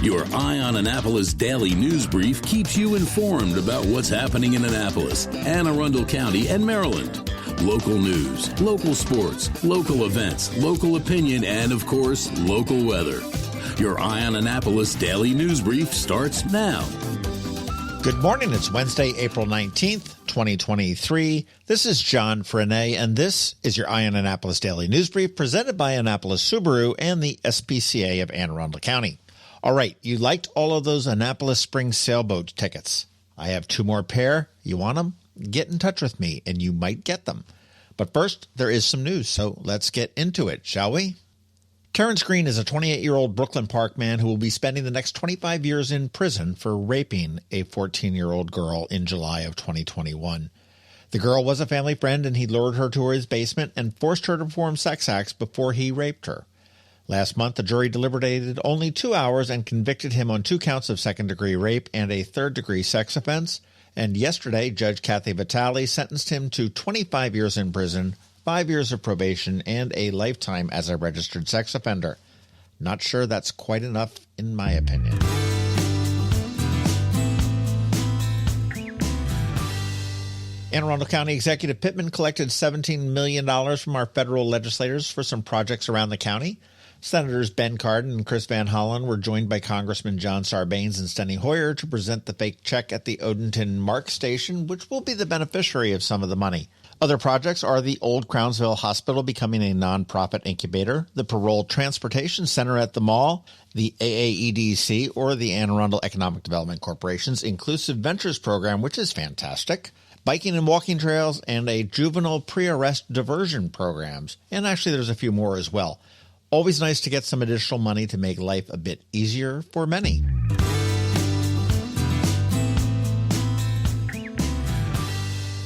Your Eye on Annapolis daily news brief keeps you informed about what's happening in Annapolis, Arundel County, and Maryland. Local news, local sports, local events, local opinion, and, of course, local weather. Your Eye on Annapolis daily news brief starts now. Good morning. It's Wednesday, April 19th, 2023. This is John Frenaye, and this is your Eye on Annapolis daily news brief presented by Annapolis Subaru and the SPCA of Arundel County. All right, you liked all of those Annapolis Spring Sailboat tickets. I have 2 more pair. You want them? Get in touch with me, and you might get them. But first, there is some news, so let's get into it, shall we? Terrence Green is a 28-year-old Brooklyn Park man who will be spending the next 25 years in prison for raping a 14-year-old girl in July of 2021. The girl was a family friend, and he lured her to his basement and forced her to perform sex acts before he raped her. Last month, the jury deliberated only 2 hours and convicted him on 2 counts of second-degree rape and a third-degree sex offense. And yesterday, Judge Kathy Vitale sentenced him to 25 years in prison, 5 years of probation, and a lifetime as a registered sex offender. Not sure that's quite enough, in my opinion. Anne Arundel County Executive Pittman collected $17 million from our federal legislators for some projects around the county. Senators Ben Cardin and Chris Van Hollen were joined by Congressman John Sarbanes and Steny Hoyer to present the fake check at the Odenton Mark Station, which will be the beneficiary of some of the money. Other projects are the Old Crownsville Hospital becoming a nonprofit incubator, the Parole Transportation Center at the mall, the AAEDC, or the Anne Arundel Economic Development Corporation's Inclusive Ventures program, which is fantastic, biking and walking trails, and a juvenile pre-arrest diversion programs. And actually, there's a few more as well. Always nice to get some additional money to make life a bit easier for many.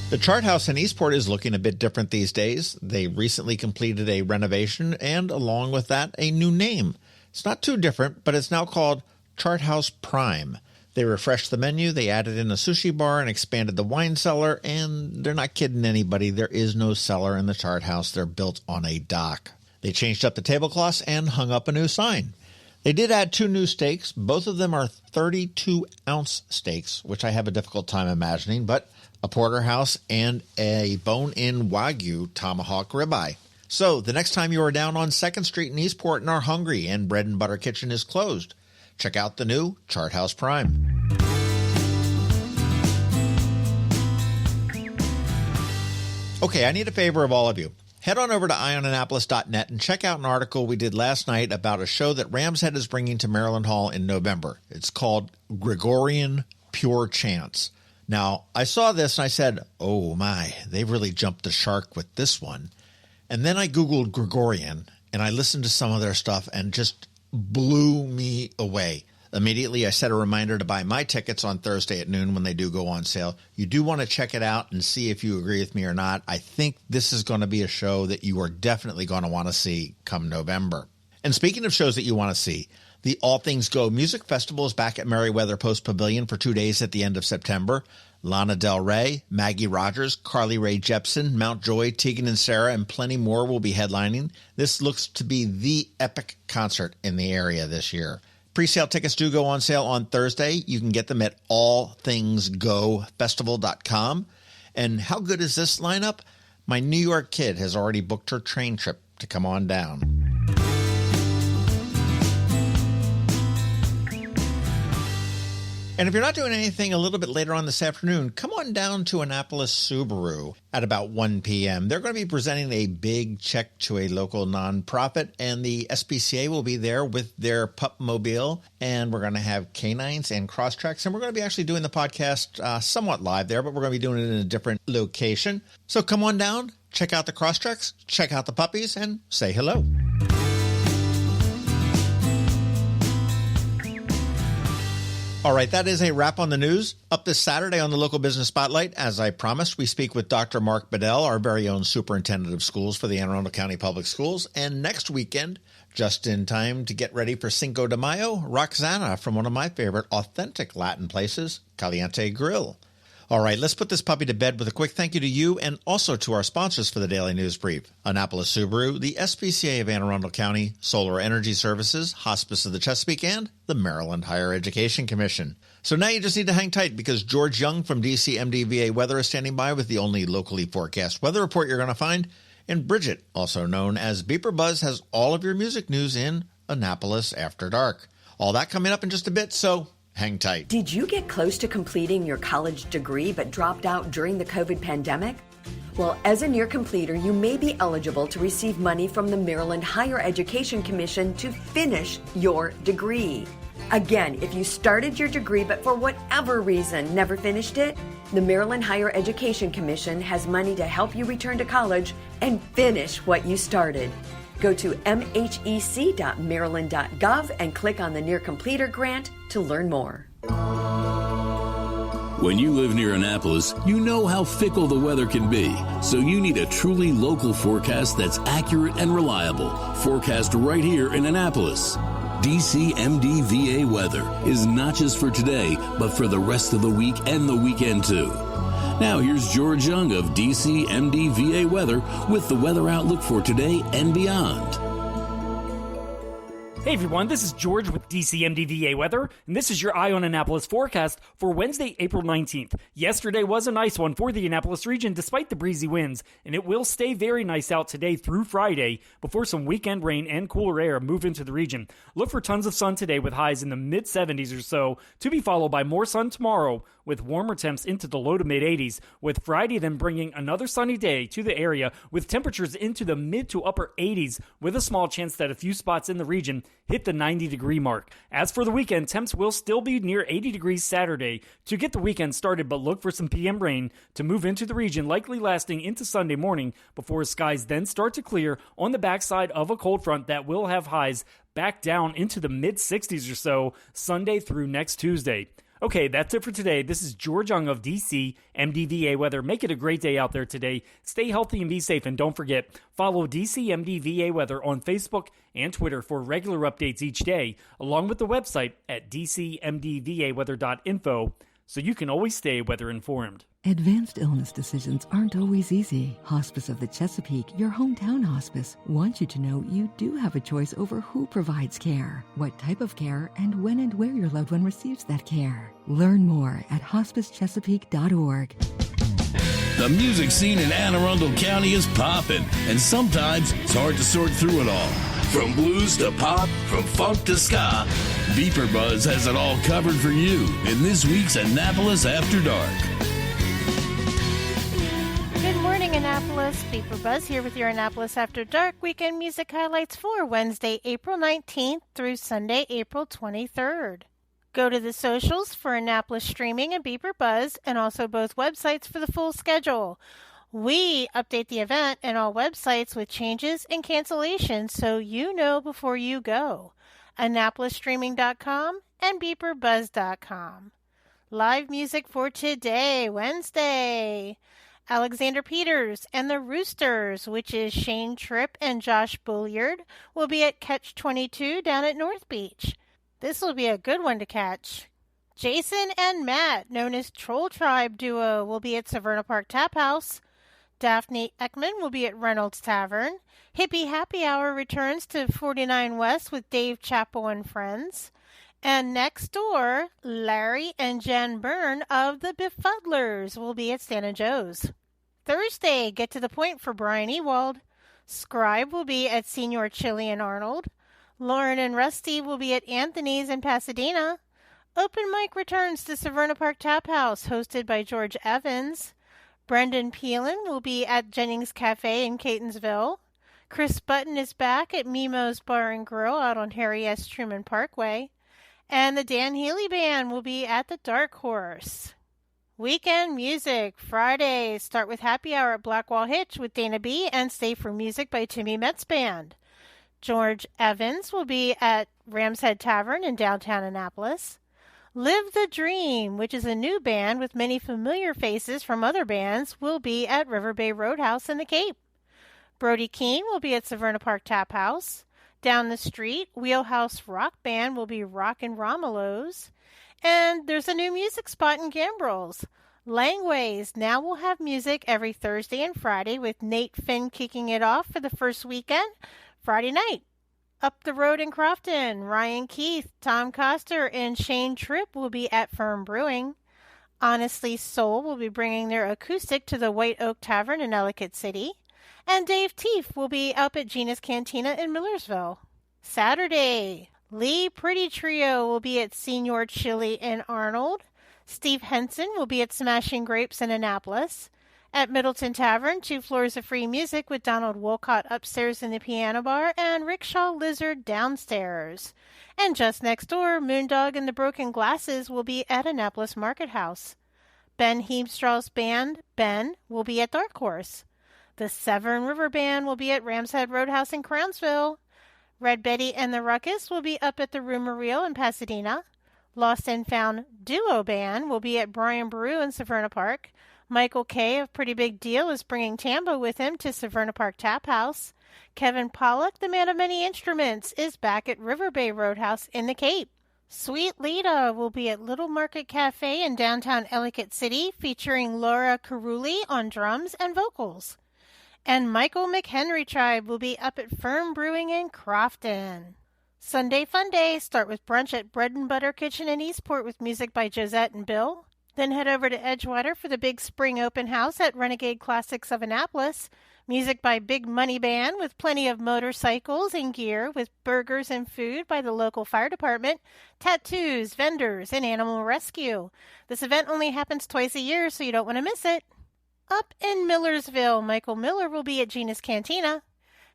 The Chart House in Eastport is looking a bit different these days. They recently completed a renovation and, along with that, a new name. It's not too different, but it's now called Chart House Prime. They refreshed the menu, they added in a sushi bar and expanded the wine cellar, and they're not kidding anybody. There is no cellar in the Chart House. They're built on a dock. They changed up the tablecloths and hung up a new sign. They did add 2 new steaks. Both of them are 32-ounce steaks, which I have a difficult time imagining, but a porterhouse and a bone-in Wagyu tomahawk ribeye. So the next time you are down on 2nd Street in Eastport and are hungry and Bread and Butter Kitchen is closed, check out the new Chart House Prime. Okay, I need a favor of all of you. Head on over to eyeonannapolis.net and check out an article we did last night about a show that Rams Head is bringing to Maryland Hall in November. It's called Gregorian Pure Chance. Now, I saw this and I said, oh my, they've really jumped the shark with this one. And then I Googled Gregorian and I listened to some of their stuff and just blew me away. Immediately, I set a reminder to buy my tickets on Thursday at noon when they do go on sale. You do want to check it out and see if you agree with me or not. I think this is going to be a show that you are definitely going to want to see come November. And speaking of shows that you want to see, the All Things Go Music Festival is back at Merriweather Post Pavilion for 2 days at the end of September. Lana Del Rey, Maggie Rogers, Rae Jepsen, Mount Joy, Tegan and Sara, and plenty more will be headlining. This looks to be the epic concert in the area this year. Pre-sale tickets do go on sale on Thursday. You can get them at allthingsgofestival.com. And how good is this lineup? My New York kid has already booked her train trip to come on down. And if you're not doing anything a little bit later on this afternoon, come on down to Annapolis Subaru at about 1 p.m. They're going to be presenting a big check to a local nonprofit, and the SPCA will be there with their pup mobile, and we're going to have canines and cross-tracks, and we're going to be actually doing the podcast somewhat live there, but we're going to be doing it in a different location. So come on down, check out the cross-tracks, check out the puppies, and say hello. All right, that is a wrap on the news. Up this Saturday on the Local Business Spotlight, as I promised, we speak with Dr. Mark Bedell, our very own superintendent of schools for the Anne Arundel County Public Schools. And next weekend, just in time to get ready for Cinco de Mayo, Roxana from one of my favorite authentic Latin places, Caliente Grill. All right, let's put this puppy to bed with a quick thank you to you and also to our sponsors for the Daily News Brief. Annapolis Subaru, the SPCA of Anne Arundel County, Solar Energy Services, Hospice of the Chesapeake, and the Maryland Higher Education Commission. So now you just need to hang tight because George Young from DCMDVA Weather is standing by with the only locally forecast weather report you're going to find. And Bridget, also known as BeeprBuzz, has all of your music news in Annapolis After Dark. All that coming up in just a bit, so hang tight. Did you get close to completing your college degree but dropped out during the COVID pandemic? Well, as a near completer, you may be eligible to receive money from the Maryland Higher Education Commission to finish your degree. Again, if you started your degree but for whatever reason never finished it, the Maryland Higher Education Commission has money to help you return to college and finish what you started. Go to mhec.maryland.gov and click on the Near Completer grant to learn more. When you live near Annapolis, you know how fickle the weather can be. So you need a truly local forecast that's accurate and reliable. Forecast right here in Annapolis. DCMDVA weather is not just for today, but for the rest of the week and the weekend too. Now here's George Young of DCMDVA weather with the weather outlook for today and beyond. Hey everyone, this is George with DCMDVA Weather, and this is your Eye on Annapolis forecast for Wednesday, April 19th. Yesterday was a nice one for the Annapolis region despite the breezy winds, and it will stay very nice out today through Friday before some weekend rain and cooler air move into the region. Look for tons of sun today with highs in the mid-70s or so, to be followed by more sun tomorrow with warmer temps into the low to mid-80s, with Friday then bringing another sunny day to the area with temperatures into the mid to upper 80s with a small chance that a few spots in the region hit the 90-degree mark. As for the weekend, temps will still be near 80 degrees Saturday to get the weekend started, but look for some PM rain to move into the region, likely lasting into Sunday morning before skies then start to clear on the backside of a cold front that will have highs back down into the mid-60s or so Sunday through next Tuesday. Okay, that's it for today. This is George Young of DC MDVA Weather. Make it a great day out there today. Stay healthy and be safe. And don't forget, follow DC MDVA Weather on Facebook and Twitter for regular updates each day, along with the website at dcmdvaweather.info, so you can always stay weather informed. Advanced illness decisions aren't always easy. Hospice of the Chesapeake, your hometown hospice, wants you to know you do have a choice over who provides care, what type of care, and when and where your loved one receives that care. Learn more at hospicechesapeake.org. The music scene in Anne Arundel County is popping, and sometimes it's hard to sort through it all. From blues to pop, from funk to ska, BeeprBuzz has it all covered for you in this week's Annapolis After Dark. Good morning, Annapolis. BeeprBuzz here with your Annapolis After Dark weekend music highlights for Wednesday, April 19th through Sunday, April 23rd. Go to the socials for Annapolis Streaming and BeeprBuzz, and also both websites for the full schedule. We update the event and all websites with changes and cancellations so you know before you go. AnnapolisStreaming.com and BeeprBuzz.com. Live music for today, Wednesday. Alexander Peters and the Roosters, which is Shane Tripp and Josh Bulliard, will be at Catch 22 down at North Beach. This will be a good one to catch. Jason and Matt, known as Troll Tribe Duo, will be at Severna Park Tap House. Daphne Ekman will be at Reynolds Tavern. Hippie Happy Hour returns to 49 West with Dave Chappell and friends. And next door, Larry and Jen Byrne of the Befuddlers will be at Stan & Joe's. Thursday, get to the point for Brian Ewald. Scribe will be at Senior Chili and Arnold. Lauren and Rusty will be at Anthony's in Pasadena. Open mic returns to Severna Park Tap House, hosted by George Evans. Brendan Peelin will be at Jennings Cafe in Catonsville. Chris Button is back at Mimo's Bar and Grill out on Harry S. Truman Parkway. And the Dan Healy Band will be at the Dark Horse. Weekend music. Friday, start with Happy Hour at Blackwall Hitch with Dana B. and Stay for Music by Timmy Metz Band. George Evans will be at Ram's Head Tavern in downtown Annapolis. Live the Dream, which is a new band with many familiar faces from other bands, will be at River Bay Roadhouse in the Cape. Brody Keene will be at Severna Park Tap House. Down the street, Wheelhouse Rock Band will be Rockin' Romelo's. And there's a new music spot in Gambrels. Langways now will have music every Thursday and Friday, with Nate Finn kicking it off for the first weekend, Friday night. Up the road in Crofton, Ryan Keith, Tom Coster, and Shane Tripp will be at Firm Brewing. Honestly Soul will be bringing their acoustic to the White Oak Tavern in Ellicott City. And Dave Teef will be up at Gina's Cantina in Millersville. Saturday, Lee Pretty Trio will be at Senior Chili in Arnold. Steve Henson will be at Smashing Grapes in Annapolis. At Middleton Tavern, 2 floors of free music with Donald Wolcott upstairs in the piano bar and Rickshaw Lizard downstairs. And just next door, Moondog and the Broken Glasses will be at Annapolis Market House. Ben Heemstraw's band, Ben, will be at Dark Horse. The Severn River Band will be at Ram's Head Roadhouse in Crownsville. Red Betty and the Ruckus will be up at the Rumor Reel in Pasadena. Lost and Found Duo Band will be at Brian Baru in Severna Park. Michael Kay of Pretty Big Deal is bringing Tambo with him to Severna Park Tap House. Kevin Pollock, the man of many instruments, is back at River Bay Roadhouse in the Cape. Sweet Lita will be at Little Market Cafe in downtown Ellicott City, featuring Laura Carulli on drums and vocals. And Michael McHenry Tribe will be up at Firm Brewing in Crofton. Sunday Fun Day, start with brunch at Bread and Butter Kitchen in Eastport with music by Josette and Bill. Then head over to Edgewater for the big spring open house at Renegade Classics of Annapolis. Music by Big Money Band with plenty of motorcycles and gear, with burgers and food by the local fire department, tattoos, vendors, and animal rescue. This event only happens twice a year, so you don't want to miss it. Up in Millersville, Michael Miller will be at Gina's Cantina.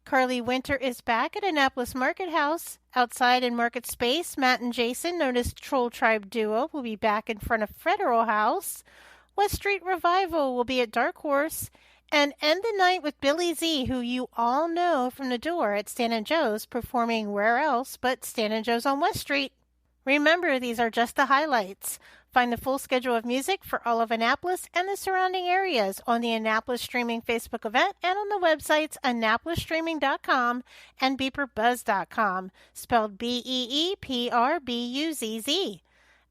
Carly Winter is back at Annapolis Market House. Outside in Market Space, Matt and Jason, known as Troll Tribe Duo, will be back in front of Federal House. West Street Revival will be at Dark Horse. And end the night with Billy Z, who you all know from the door at Stan & Joe's, performing where else but Stan & Joe's on West Street. Remember, these are just the highlights. Find the full schedule of music for all of Annapolis and the surrounding areas on the Annapolis Streaming Facebook event and on the websites AnnapolisStreaming.com and BeeprBuzz.com, spelled BeeprBuzz.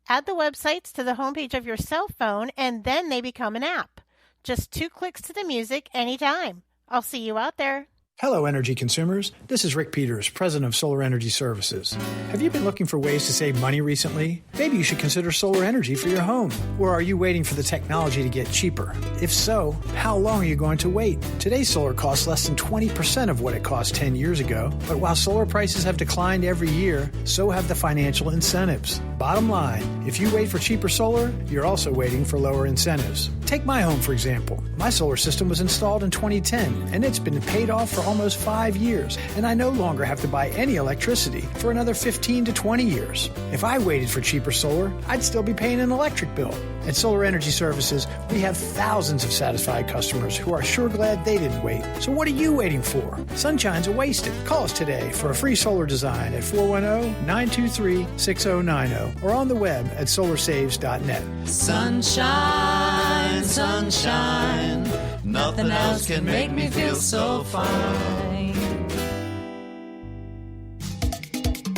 Add the websites to the homepage of your cell phone, and then they become an app. Just 2 clicks to the music anytime. I'll see you out there. Hello, energy consumers. This is Rick Peters, president of Solar Energy Services. Have you been looking for ways to save money recently? Maybe you should consider solar energy for your home. Or are you waiting for the technology to get cheaper? If so, how long are you going to wait? Today's solar costs less than 20% of what it cost 10 years ago. But while solar prices have declined every year, so have the financial incentives. Bottom line, if you wait for cheaper solar, you're also waiting for lower incentives. Take my home, for example. My solar system was installed in 2010, and it's been paid off for almost 5 years, and I no longer have to buy any electricity for another 15 to 20 years. If I waited for cheaper solar, I'd still be paying an electric bill. At Solar Energy Services, we have thousands of satisfied customers who are sure glad they didn't wait. So what are you waiting for? Sunshine's a wasted. Call us today for a free solar design at 410-923-6090 or on the web at solarsaves.net. Sunshine, sunshine, nothing else can make me feel so fine.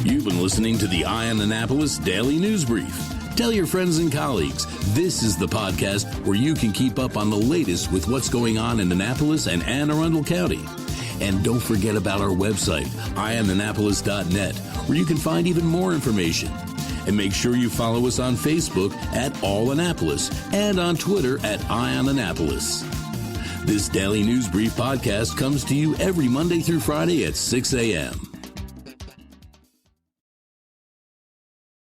You've been listening to the Eye on Annapolis Daily News Brief. Tell your friends and colleagues, this is the podcast where you can keep up on the latest with what's going on in Annapolis and Anne Arundel County. And don't forget about our website, eyeonannapolis.net, where you can find even more information. And make sure you follow us on Facebook at All Annapolis and on Twitter at Eye on Annapolis. This Daily News Brief podcast comes to you every Monday through Friday at 6 a.m.